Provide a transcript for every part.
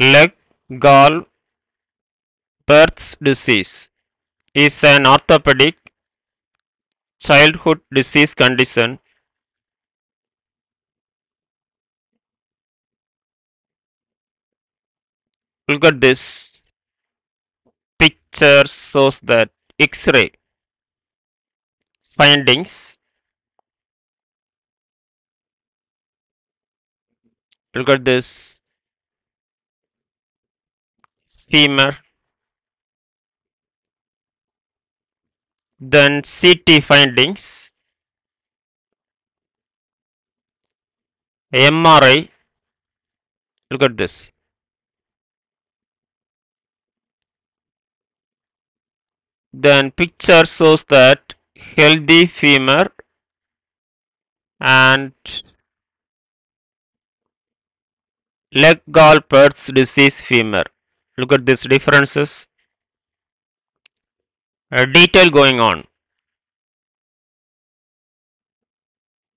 Leg gall births disease is an orthopedic childhood disease condition look at this picture shows that X-ray findings. Look at this femur, then CT findings, MRI. Look at this. Then picture shows that healthy femur and leg gall births disease femur. Look at these differences. A detail going on.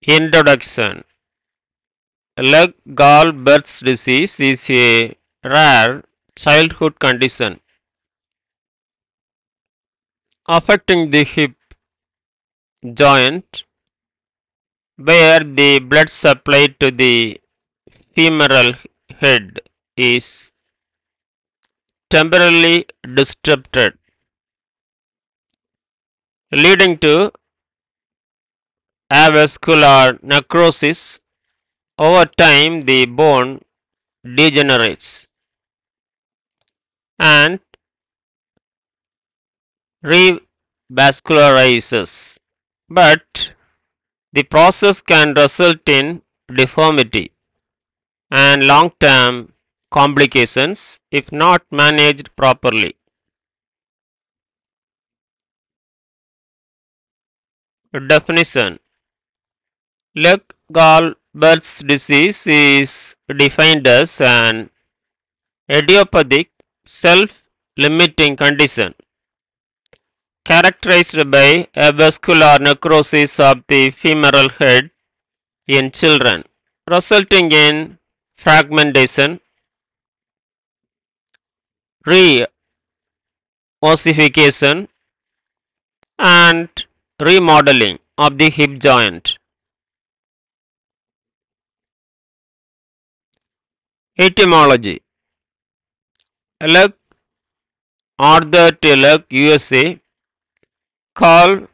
Introduction. Leg gall births disease is a rare childhood condition affecting the hip joint where the blood supply to the femoral head is temporarily disrupted, leading to avascular necrosis. Over time, the bone degenerates and revascularizes, but the process can result in deformity and long-term complications if not managed properly. Definition. Leg gall births disease is defined as an idiopathic self-limiting condition characterized by avascular necrosis of the femoral head in children, resulting in fragmentation, reossification, and remodeling of the hip joint. Etymology. Leg, Arthur Leg, USA. CALVE,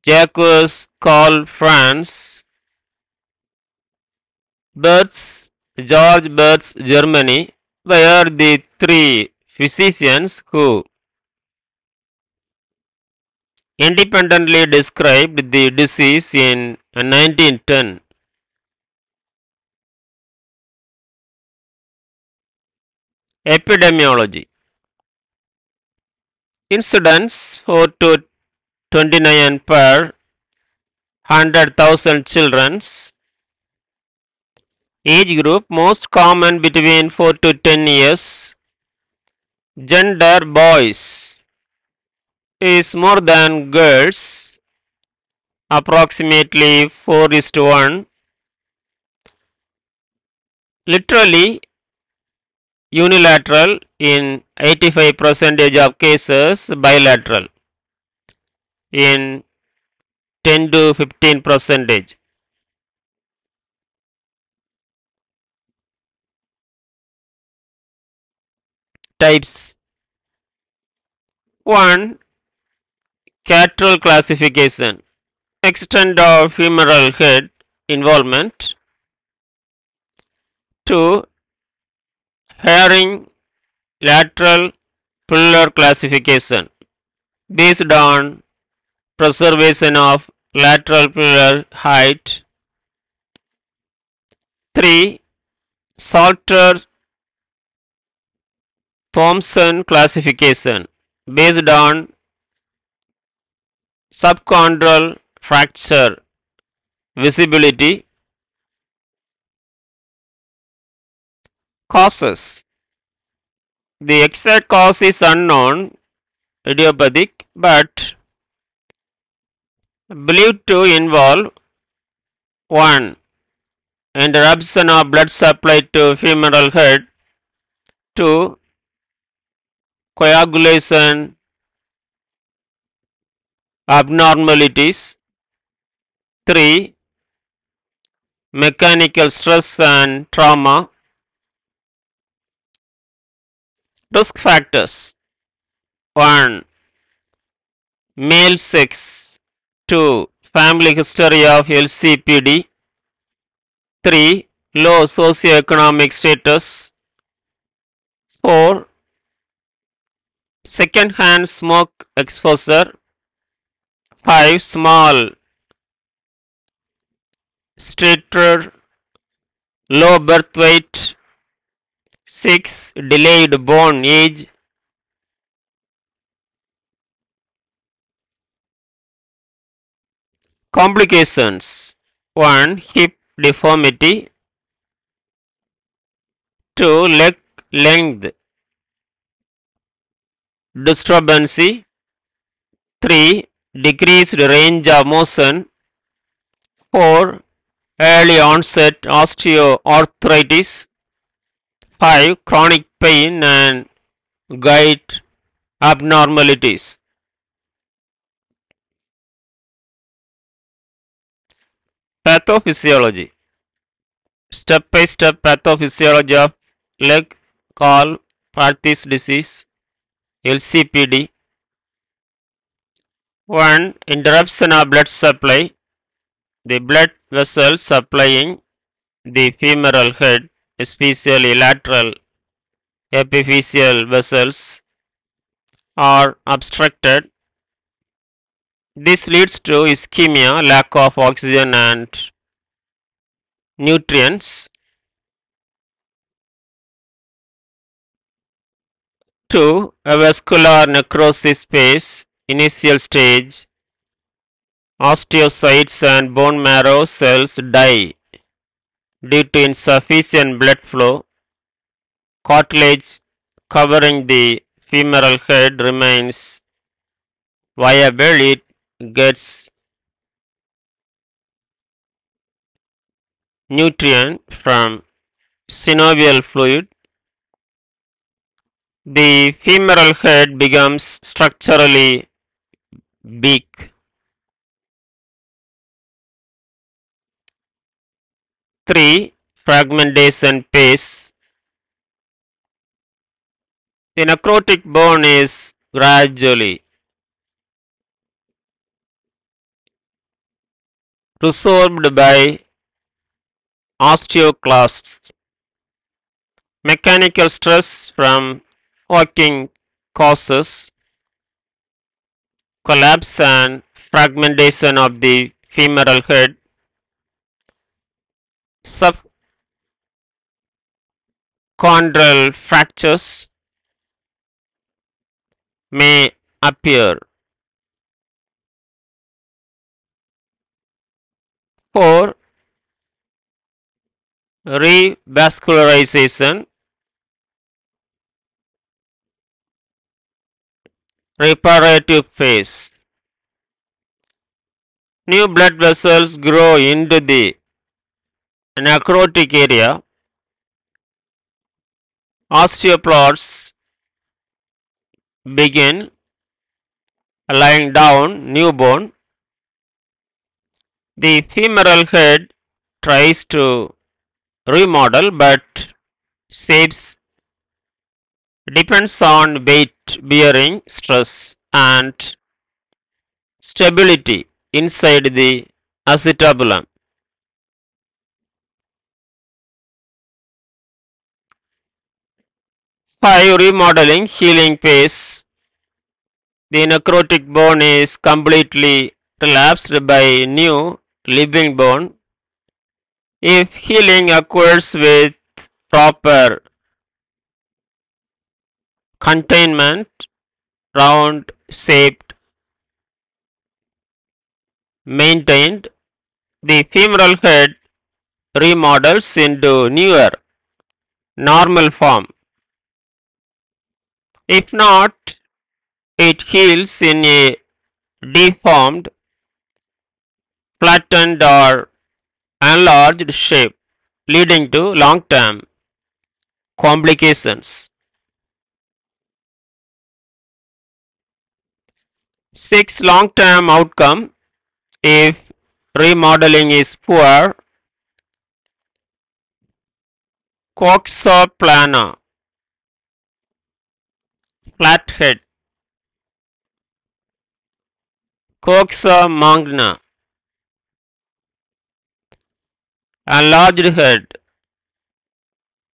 Jacques CALVE, France. Births, George Births, Germany, were the three physicians who independently described the disease in 1910. Epidemiology. Incidence 4 to 29 per 100,000 children. Age group most common between 4 to 10 years. Gender boys is more than girls, approximately 4:1. Literally unilateral in 85% of cases, bilateral in 10 to 15%. Types. 1. Catral classification. Extent of femoral head involvement. 2. Herring lateral pillar classification based on preservation of lateral pillar height. 3. Salter Thompson classification based on subchondral fracture visibility. Causes. The exact cause is unknown, idiopathic, but believed to involve 1. Interruption of blood supply to femoral head. 2. Coagulation abnormalities. 3. Mechanical stress and trauma. Risk factors. 1. Male sex. 2. Family history of LCPD. 3. Low socioeconomic status. 4. Second-hand smoke exposure. 5. Small stature, low birth weight. 6. Delayed bone age. Complications. 1. Hip deformity. 2. Leg length disturbance. 3. Decreased range of motion. 4. Early onset osteoarthritis. 5. Chronic pain and gait abnormalities. Pathophysiology. Step-by-step pathophysiology of leg, calve, PERTHES disease, LCPD. 1. Interruption of blood supply. The blood vessels supplying the femoral head, especially lateral epiphyseal vessels, are obstructed. This leads to ischemia, lack of oxygen and nutrients. 2. Avascular necrosis phase, initial stage. Osteocytes and bone marrow cells die due to insufficient blood flow. Cartilage covering the femoral head remains viable. It gets nutrient from synovial fluid. The femoral head becomes structurally weak. 3. Fragmentation phase. The necrotic bone is gradually resorbed by osteoclasts. Mechanical stress from walking causes collapse and fragmentation of the femoral head. Subchondral fractures may appear. 4. Revascularization. Reparative phase. New blood vessels grow into the necrotic area. Osteoblasts begin laying down new bone. The femoral head tries to remodel, but shapes depends on weight bearing stress and stability inside the acetabulum. 5. Remodeling healing phase. The necrotic bone is completely relapsed by new living bone. If healing occurs with proper containment, round shaped, maintained, the femoral head remodels into newer normal form. If not, it heals in a deformed, flattened or enlarged shape, leading to long-term complications. 6. Long-term outcome. If remodeling is poor, coxoplana, flat head, coxomagna, enlarged head,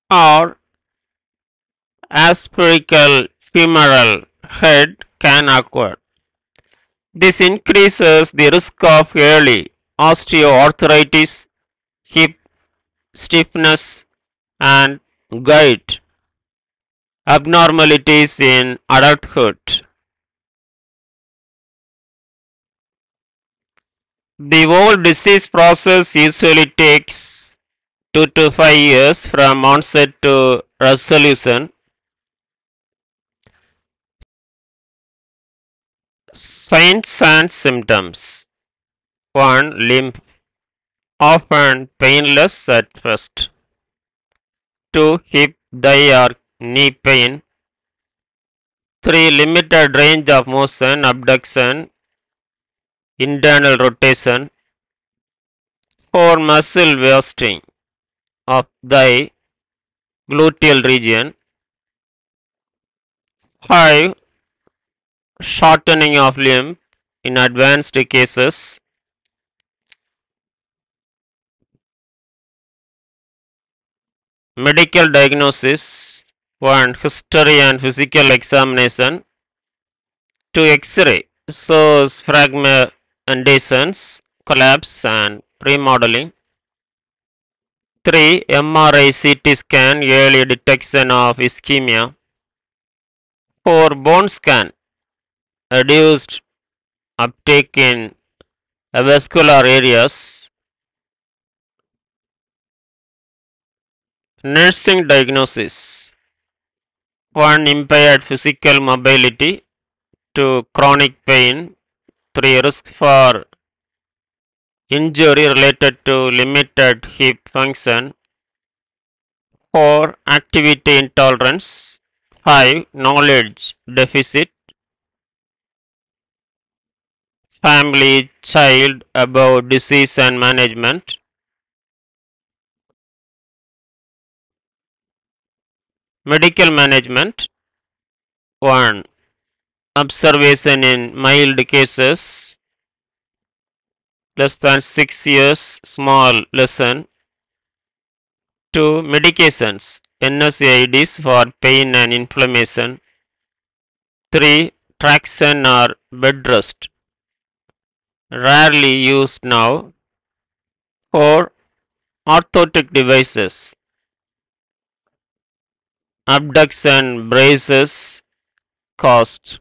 or aspherical femoral head can occur. This increases the risk of early osteoarthritis, hip stiffness, and gait abnormalities in adulthood. The whole disease process usually takes 2 to 5 years from onset to resolution. Signs and symptoms. 1. Limb often painless at first. 2. Hip, thigh or knee pain. 3. Limited range of motion, abduction, internal rotation. 4. Muscle wasting of thigh, gluteal region. 5. Shortening of limb in advanced cases. Medical diagnosis. 1. History and physical examination. 2. X-ray shows fragmentations, collapse and remodeling. 3. MRI CT scan, early detection of ischemia. 4. Bone scan, reduced uptake in avascular areas. Nursing diagnosis. 1. Impaired physical mobility. 2. Chronic pain. 3. Risk for injury related to limited hip function. 4. Activity intolerance. 5. Knowledge deficit. Family, child about disease and management. Medical management. 1. Observation in mild cases, less than 6 years, small lesion. 2. Medications, NSAIDs for pain and inflammation. 3. Traction or bed rest, rarely used now. 4. Orthotic devices, abduction braces, cost.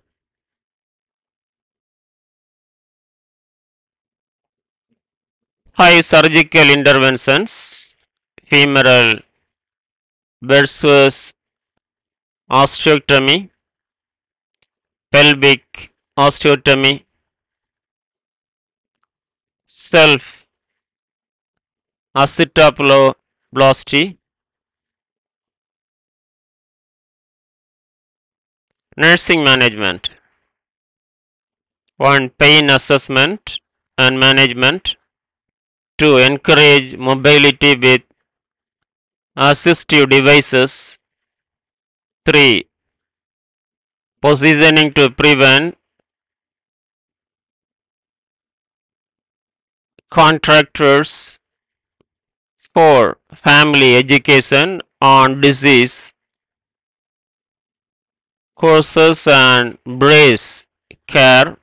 5. Surgical interventions, femoral versus osteotomy, pelvic osteotomy, self acetoplasty. Nursing management. 1. Pain assessment and management. 2. Encourage mobility with assistive devices. 3. Positioning to prevent contractures. 4. Family education on disease courses and brace care.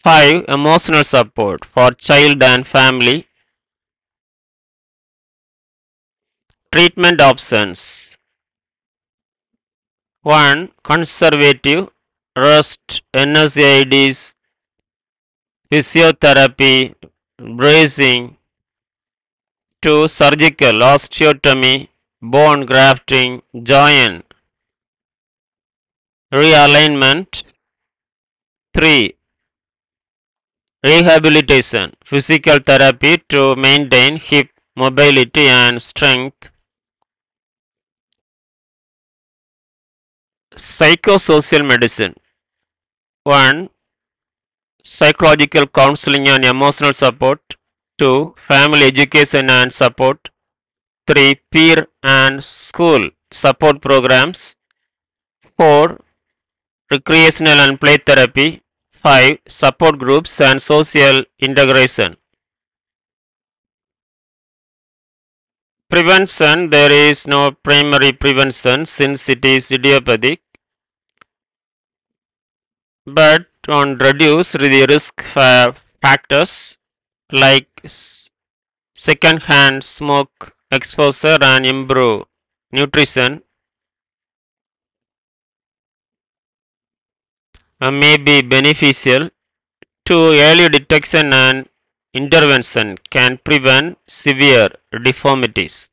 5. Emotional support for child and family. Treatment options. 1. Conservative rest, NSAIDs, physiotherapy, bracing. 2. Surgical osteotomy, bone grafting, joint realignment. 3. Rehabilitation, physical therapy to maintain hip mobility and strength. Psychosocial medicine. 1. Psychological counseling and emotional support. 2. Family education and support. 3. Peer and school support programs. 4. Recreational and play therapy. 5. Support groups and social integration. Prevention. There is no primary prevention since it is idiopathic, but on reduce the risk factors like second-hand smoke exposure and improve nutrition may be beneficial. To early detection and intervention can prevent severe deformities.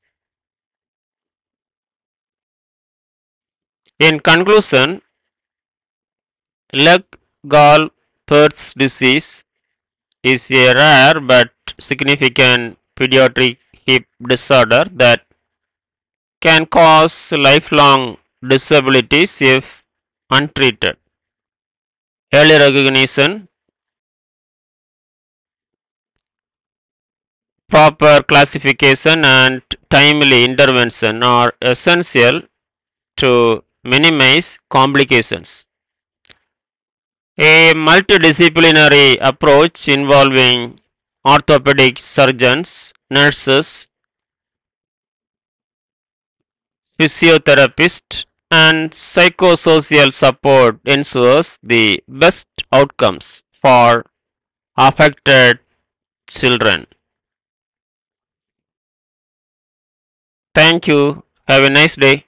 In conclusion, leg gall Perth's disease is a rare but significant pediatric hip disorder that can cause lifelong disabilities if untreated. Early recognition, proper classification, and timely intervention are essential to minimize complications. A multidisciplinary approach involving orthopedic surgeons, nurses, physiotherapists, and psychosocial support ensures the best outcomes for affected children. Thank you. Have a nice day.